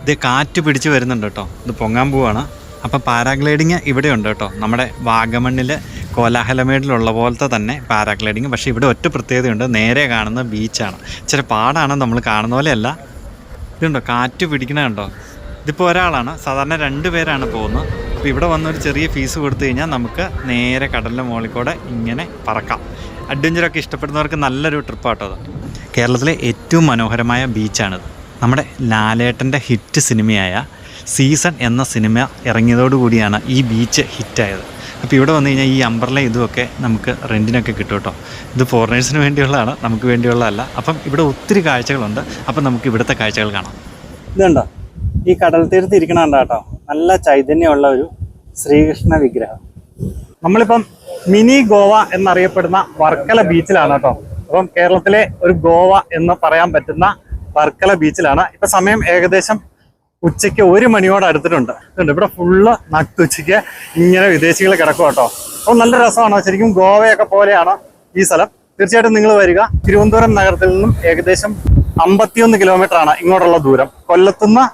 ഇത് കാറ്റ് പിടിച്ച് വരുന്നുണ്ട് കേട്ടോ. ഇത് പൊങ്ങാൻ പോവാണ്. അപ്പം പാരാഗ്ലൈഡിങ് ഇവിടെ ഉണ്ട് കേട്ടോ. നമ്മുടെ വാഗമണ്ണിൽ കോലാഹലമേടിലുള്ള പോലത്തെ തന്നെ പാരാഗ്ലൈഡിങ്. പക്ഷേ ഇവിടെ ഒറ്റ പ്രത്യേകതയുണ്ട്, നേരെ കാണുന്ന ബീച്ചാണ്. ഇച്ചിരി പാടാണ്, നമ്മൾ കാണുന്ന പോലെയല്ല. ഇതുണ്ടോ കാറ്റ് പിടിക്കണ കണ്ടോ. ഇതിപ്പോൾ ഒരാളാണ്, സാധാരണ 2 പേരാണ് പോകുന്നത്. അപ്പോൾ ഇവിടെ വന്നൊരു ചെറിയ ഫീസ് കൊടുത്തു കഴിഞ്ഞാൽ നമുക്ക് നേരെ കടലിൻ്റെ മുകളിൽ കൂടെ ഇങ്ങനെ പറക്കാം. അഡ്വഞ്ചറൊക്കെ ഇഷ്ടപ്പെടുന്നവർക്ക് നല്ലൊരു ട്രിപ്പാട്ടോ അത്. കേരളത്തിലെ ഏറ്റവും മനോഹരമായ ബീച്ചാണിത്. നമ്മുടെ ലാലേട്ടൻ്റെ ഹിറ്റ് സിനിമയായ സീസൺ എന്ന സിനിമ ഇറങ്ങിയതോടുകൂടിയാണ് ഈ ബീച്ച് ഹിറ്റായത്. അപ്പോൾ ഇവിടെ വന്നു കഴിഞ്ഞാൽ ഈ അംബ്രല ഇതുമൊക്കെ നമുക്ക് റെൻറ്റിനൊക്കെ കിട്ടും കേട്ടോ. ഇത് ഫോറിനേഴ്സിന് വേണ്ടിയുള്ളതാണ്, നമുക്ക് വേണ്ടിയുള്ളതല്ല. അപ്പം ഇവിടെ ഒത്തിരി കാഴ്ചകളുണ്ട്. അപ്പം നമുക്ക് ഇവിടുത്തെ കാഴ്ചകൾ കാണാം. ഇതുണ്ടോ ഈ കടൽ തീരത്ത് ഇരിക്കണുണ്ട് കേട്ടോ. നല്ല ചൈതന്യമുള്ള ഒരു ശ്രീകൃഷ്ണ വിഗ്രഹം. നമ്മളിപ്പം മിനി ഗോവ എന്നറിയപ്പെടുന്ന വർക്കല ബീച്ചിലാണ് കേട്ടോ. അപ്പം കേരളത്തിലെ ഒരു ഗോവ എന്ന് പറയാൻ പറ്റുന്ന വർക്കല ബീച്ചിലാണ്. ഇപ്പം സമയം ഏകദേശം ഉച്ചയ്ക്ക് 1 മണിയോട് അടുത്തിട്ടുണ്ട്. ഇവിടെ ഫുള്ള് നട്ടുച്ചയ്ക്ക് ഇങ്ങനെ വിദേശികൾ കിടക്കും കേട്ടോ. അപ്പോൾ നല്ല രസമാണ്. ശരിക്കും ഗോവയൊക്കെ പോലെയാണ് ഈ സ്ഥലം. തീർച്ചയായിട്ടും നിങ്ങൾ വരിക. തിരുവനന്തപുരം നഗരത്തിൽ നിന്നും ഏകദേശം 51 കിലോമീറ്ററാണ് ഇങ്ങോട്ടുള്ള ദൂരം. കൊല്ലത്തുനിന്ന്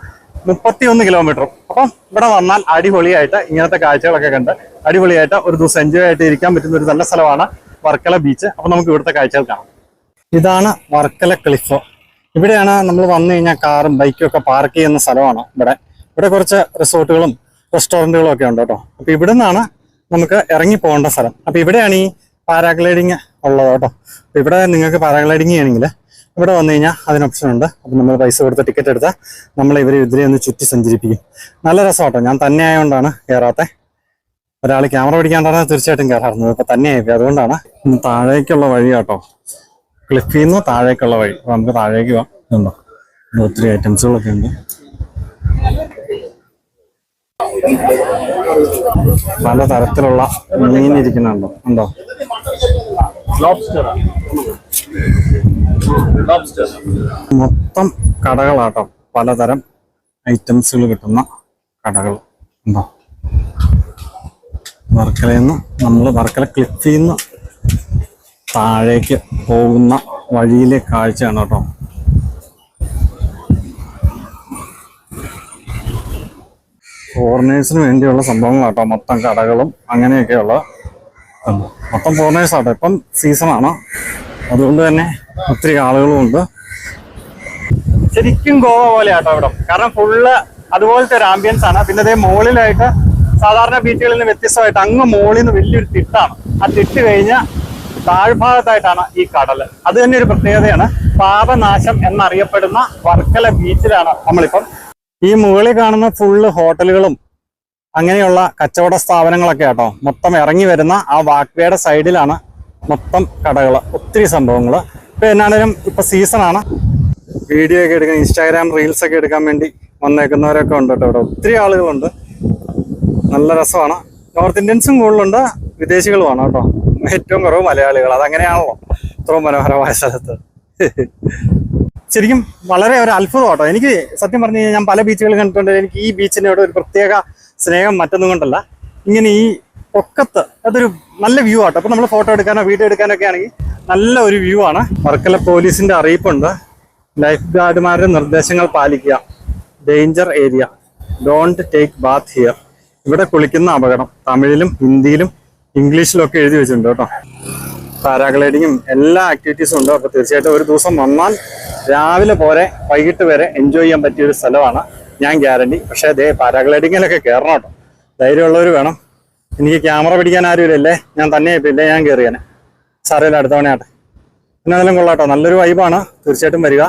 31 കിലോമീറ്ററും. അപ്പം ഇവിടെ വന്നാൽ അടിപൊളിയായിട്ട് ഇങ്ങനത്തെ കാഴ്ചകളൊക്കെ കണ്ട് അടിപൊളിയായിട്ട് ഒരു ദിവസം എൻജോയ് ആയിട്ട് ഇരിക്കാൻ പറ്റുന്ന ഒരു നല്ല സ്ഥലമാണ് വർക്കല ബീച്ച്. അപ്പം നമുക്ക് ഇവിടുത്തെ കാഴ്ചകൾ കാണാം. ഇതാണ് വർക്കല ക്ലിഫ്. ഇവിടെയാണ് നമ്മൾ വന്നു കഴിഞ്ഞാൽ കാറും ബൈക്കും ഒക്കെ പാർക്ക് ചെയ്യുന്ന സ്ഥലമാണ്. ഇവിടെ കുറച്ച് റിസോർട്ടുകളും റെസ്റ്റോറൻറ്റുകളും ഒക്കെ ഉണ്ട് കേട്ടോ. അപ്പോൾ ഇവിടെ നിന്നാണ് നമുക്ക് ഇറങ്ങി പോകേണ്ട സ്ഥലം. അപ്പോൾ ഇവിടെയാണ് ഈ പാരാഗ്ലൈഡിങ് ഉള്ളത് കേട്ടോ. അപ്പോൾ ഇവിടെ നിങ്ങൾക്ക് പാരാഗ്ലൈഡിങ് ചെയ്യണമെങ്കിൽ ഇവിടെ വന്നു കഴിഞ്ഞാൽ അതിന് ഓപ്ഷൻ ഉണ്ട്. അപ്പം നമ്മൾ പൈസ കൊടുത്ത് ടിക്കറ്റ് എടുത്താൽ ഇതിനെ ഒന്ന് ചുറ്റി സഞ്ചരിപ്പിക്കും. നല്ല രസം കേട്ടോ. ഞാൻ തന്നെ ആയതുകൊണ്ടാണ് കയറാത്തത്. ഒരാൾ ക്യാമറ പിടിക്കാണ്ടാണ് തീർച്ചയായിട്ടും കയറാറുന്നത്. ഇപ്പം തന്നെയായി, അതുകൊണ്ടാണ്. താഴേക്കുള്ള വഴി കേട്ടോ. ക്ലിഫിൽ നിന്ന് താഴേക്കുള്ള വഴി. അപ്പോൾ നമുക്ക് താഴേക്ക് പോകാം. ഉണ്ടോ ഒത്തിരി ഐറ്റംസുകളൊക്കെ ഉണ്ട്. പല തരത്തിലുള്ള മീൻ ഇരിക്കുന്നുണ്ടോ. ഉണ്ടോ മൊത്തം കടകളാട്ടോ. പലതരം ഐറ്റംസുകൾ കിട്ടുന്ന കടകൾ ഉണ്ടോ. വർക്കലയിൽ നിന്ന് നമ്മൾ വർക്കല ക്ലിഫിൽ നിന്ന് താഴേക്ക് പോകുന്ന വഴിയിലെ കാഴ്ചയാണ് കേട്ടോ. ഫോറിനേഴ്സിന് വേണ്ടിയുള്ള സംഭവങ്ങളാട്ടോ. മൊത്തം കടകളും അങ്ങനെയൊക്കെയുള്ള മൊത്തം ഫോറിനേഴ്സ് ആട്ടോ. ഇപ്പം സീസണാണ്, അതുകൊണ്ട് തന്നെ ഒത്തിരി ആളുകളും ഉണ്ട്. ശരിക്കും ഗോവ പോലെ ആട്ടോ ഇവിടെ. കാരണം ഫുള്ള് അതുപോലത്തെ ഒരു ആംബിയൻസ് ആണ്. പിന്നെ അതേ മുകളിലായിട്ട് സാധാരണ ബീച്ചുകളിൽ നിന്ന് വ്യത്യസ്തമായിട്ട് അങ്ങ് മുകളിൽ നിന്ന് വലിയൊരു തിട്ടാണ്. ആ തിട്ട് കഴിഞ്ഞ താഴ്ഭാഗത്തായിട്ടാണ് ഈ കടൽ. അത് തന്നെ ഒരു പ്രത്യേകതയാണ്. പാപനാശം എന്നറിയപ്പെടുന്ന വർക്കല ബീച്ചിലാണ് നമ്മളിപ്പം. ഈ മുകളിൽ കാണുന്ന ഫുള്ള് ഹോട്ടലുകളും അങ്ങനെയുള്ള കച്ചവട സ്ഥാപനങ്ങളൊക്കെ ആട്ടോ. മൊത്തം ഇറങ്ങി വരുന്ന ആ വാക്വേയുടെ സൈഡിലാണ് മൊത്തം കടകൾ, ഒത്തിരി സംഭവങ്ങൾ. ഇപ്പം എന്നാണേലും ഇപ്പം സീസണാണ്. വീഡിയോ ഒക്കെ എടുക്കാൻ, ഇൻസ്റ്റാഗ്രാം റീൽസ് ഒക്കെ എടുക്കാൻ വേണ്ടി വന്നേക്കുന്നവരൊക്കെ ഉണ്ട് കേട്ടോ. ഇവിടെ ഒത്തിരി ആളുകളുണ്ട്. നല്ല രസമാണ്. നോർത്ത് ഇന്ത്യൻസും കൂടുതലുണ്ട്, വിദേശികളുമാണ് കേട്ടോ. ഏറ്റവും കുറവ് മലയാളികൾ. അതങ്ങനെയാണല്ലോ ഇത്രയും മനോഹരമായ സ്ഥലത്ത്. ശരിക്കും വളരെ ഒരു അത്ഭുതം കേട്ടോ. എനിക്ക് സത്യം പറഞ്ഞു കഴിഞ്ഞാൽ ഞാൻ പല ബീച്ചുകൾ കണ്ടിട്ടുണ്ട്. എനിക്ക് ഈ ബീച്ചിനോട് ഒരു പ്രത്യേക സ്നേഹം മറ്റൊന്നും കൊണ്ടല്ല. ഇങ്ങനെ ഈ പൊക്കത്ത് അതൊരു നല്ല വ്യൂ ആട്ടോ. അപ്പോൾ നമ്മൾ ഫോട്ടോ എടുക്കാനോ വീഡിയോ എടുക്കാനോ ഒക്കെ ആണെങ്കിൽ നല്ല ഒരു വ്യൂ ആണ്. വർക്കല പോലീസിന്റെ അറിയിപ്പുണ്ട്. ലൈഫ് ഗാർഡുമാരുടെ നിർദ്ദേശങ്ങൾ പാലിക്കുക. Danger area, don't take Baat here. ഇവിടെ കുളിക്കുന്ന അപകടം. തമിഴിലും ഹിന്ദിയിലും ഇംഗ്ലീഷിലും ഒക്കെ എഴുതി വെച്ചിട്ടുണ്ട് കേട്ടോ. പാരാഗ്ലൈഡിങ്ങും എല്ലാ ആക്ടിവിറ്റീസും ഉണ്ട്. അപ്പോൾ തീർച്ചയായിട്ടും ഒരു ദിവസം വന്നാൽ രാവിലെ പോരെ വൈകിട്ട് വരെ എൻജോയ് ചെയ്യാൻ പറ്റിയ ഒരു സ്ഥലമാണ്, ഞാൻ ഗ്യാരണ്ടി. പക്ഷേ അതേ പാരാഗ്ലൈഡിങ്ങിലൊക്കെ കയറണം കേട്ടോ. ധൈര്യമുള്ളവർ വേണം. എനിക്ക് ക്യാമറ പിടിക്കാൻ ആരുമില്ലല്ലേ, ഞാൻ തന്നെ ഇല്ലേ ഞാൻ കയറിയാനെ. സാരമില്ല, അടുത്ത തവണയാട്ടെ. പിന്നെ അതെല്ലാം കൊള്ളാട്ടോ. നല്ലൊരു വൈബാണ്. തീർച്ചയായിട്ടും വരിക.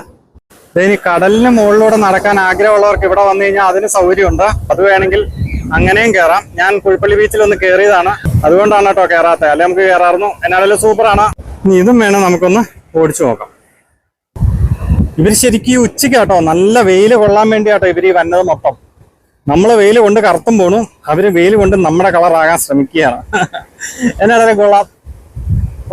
ഇനി കടലിന് മുകളിലൂടെ നടക്കാൻ ആഗ്രഹമുള്ളവർക്ക് ഇവിടെ വന്നു കഴിഞ്ഞാൽ അതിന് സൗകര്യമുണ്ട്. അത് വേണമെങ്കിൽ അങ്ങനെയും കയറാം. ഞാൻ കുഴിപ്പള്ളി ബീച്ചിൽ ഒന്ന് കയറിയതാണ്, അതുകൊണ്ടാണ് കേട്ടോ കയറാത്തത്. അല്ലെ നമുക്ക് കയറാറുന്നു. എന്നാലും സൂപ്പറാണ്. ഇനി ഇതും വേണം നമുക്കൊന്ന് ഓടിച്ചു നോക്കാം. ഇവർ ശരിക്കും ഉച്ചയ്ക്ക് കേട്ടോ, നല്ല വെയിൽ കൊള്ളാൻ വേണ്ടിയാട്ടോ ഇവർ ഈ വന്നത് മൊത്തം. നമ്മൾ വെയിൽ കൊണ്ട് കറുത്തും പോണു, അവര് വെയിൽ കൊണ്ട് നമ്മുടെ കളറാകാൻ ശ്രമിക്കുകയാണ്. എന്നാലും കൊള്ളാം.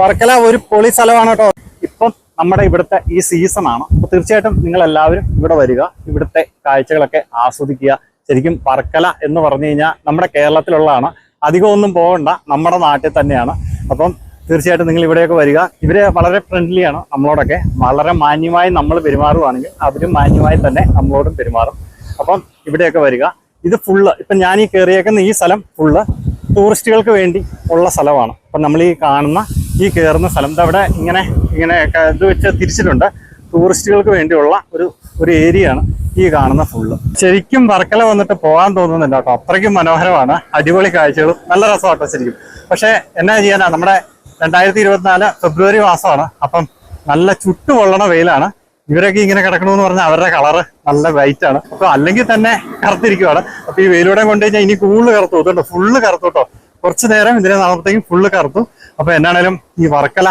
വർക്കല ഒരു പൊളി സ്ഥലമാണ് കേട്ടോ. ഇപ്പം നമ്മുടെ ഇവിടുത്തെ ഈ സീസണാണ്. അപ്പോൾ തീർച്ചയായിട്ടും നിങ്ങൾ എല്ലാവരും ഇവിടെ വരിക, ഇവിടുത്തെ കാഴ്ചകളൊക്കെ ആസ്വദിക്കുക. ശരിക്കും വർക്കല എന്ന് പറഞ്ഞു കഴിഞ്ഞാൽ നമ്മുടെ കേരളത്തിലുള്ളതാണ്. അധികം ഒന്നും പോകണ്ട, നമ്മുടെ നാട്ടിൽ തന്നെയാണ്. അപ്പം തീർച്ചയായിട്ടും നിങ്ങൾ ഇവിടെയൊക്കെ വരിക. ഇവര് വളരെ ഫ്രണ്ട്ലിയാണ് നമ്മളോടൊക്കെ. വളരെ മാന്യമായി നമ്മൾ പെരുമാറുകയാണെങ്കിൽ അവരും മാന്യമായി തന്നെ നമ്മളോടും പെരുമാറും. അപ്പം ഇവിടെയൊക്കെ വരിക. ഇത് ഫുള്ള് ഇപ്പം ഞാൻ ഈ കയറിയേക്കുന്ന ഈ സ്ഥലം ഫുള്ള് ടൂറിസ്റ്റുകൾക്ക് വേണ്ടി ഉള്ള സ്ഥലമാണ്. അപ്പം നമ്മൾ ഈ കാണുന്ന ഈ കയറുന്ന സ്ഥലം അവിടെ ഇങ്ങനെ ഇത് വെച്ച് തിരിച്ചിട്ടുണ്ട്. ടൂറിസ്റ്റുകൾക്ക് വേണ്ടിയുള്ള ഒരു ഏരിയ ആണ് ഈ കാണുന്ന ഫുള്ള്. ശരിക്കും വർക്കല വന്നിട്ട് പോകാൻ തോന്നുന്നില്ല കേട്ടോ, അത്രയ്ക്കും മനോഹരമാണ്, അടിപൊളി കാഴ്ചകളും നല്ല രസമാട്ടോ ശരിക്കും. പക്ഷെ എന്നാ ചെയ്യാനാ, നമ്മുടെ 2024 ഫെബ്രുവരി മാസമാണ്. അപ്പം നല്ല ചുട്ടുപൊള്ളണ വെയിലാണ്. ഇവരൊക്കെ ഇങ്ങനെ കിടക്കണമെന്ന് പറഞ്ഞാൽ അവരുടെ കളറ് നല്ല വൈറ്റ് ആണ്. അപ്പൊ അല്ലെങ്കിൽ തന്നെ കറുത്തിരിക്കുവാണ്. അപ്പൊ ഈ വെയിലൂടെ കൊണ്ട് കഴിഞ്ഞാൽ ഇനി കൂടുതൽ കറുത്തു, ഇതുണ്ട് ഫുള്ള് കറുത്തു കേട്ടോ. കുറച്ചു നേരം ഇതിനെ നടന്നപ്പോഴത്തേക്കും ഫുള്ള് കറുത്തു. അപ്പൊ എന്നാണേലും ഈ വർക്കല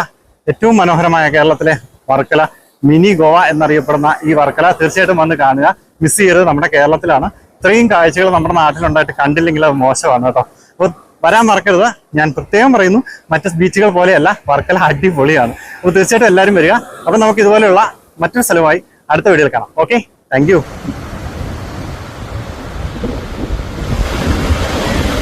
ഏറ്റവും മനോഹരമായ കേരളത്തിലെ വർക്കല, മിനി ഗോവ എന്നറിയപ്പെടുന്ന ഈ വർക്കല തീർച്ചയായിട്ടും വന്ന് കാണുക. മിസ് ചെയ്യരുത്, നമ്മുടെ കേരളത്തിലാണ്. ഇത്രയും കാഴ്ചകൾ നമ്മുടെ നാട്ടിലുണ്ടായിട്ട് കണ്ടില്ലെങ്കിൽ അത് മോശമാണ് കേട്ടോ. അപ്പോൾ വരാൻ മറക്കരുത്. ഞാൻ പ്രത്യേകം പറയുന്നു, മറ്റ് ബീച്ചുകൾ പോലെയല്ല, വർക്കല അടിപൊളിയാണ്. അപ്പോൾ തീർച്ചയായിട്ടും എല്ലാവരും വരിക. അപ്പം നമുക്ക് ഇതുപോലെയുള്ള മറ്റൊരു സ്ഥലമായി അടുത്ത വീഡിയോയിൽ കാണാം. Okay, thank you.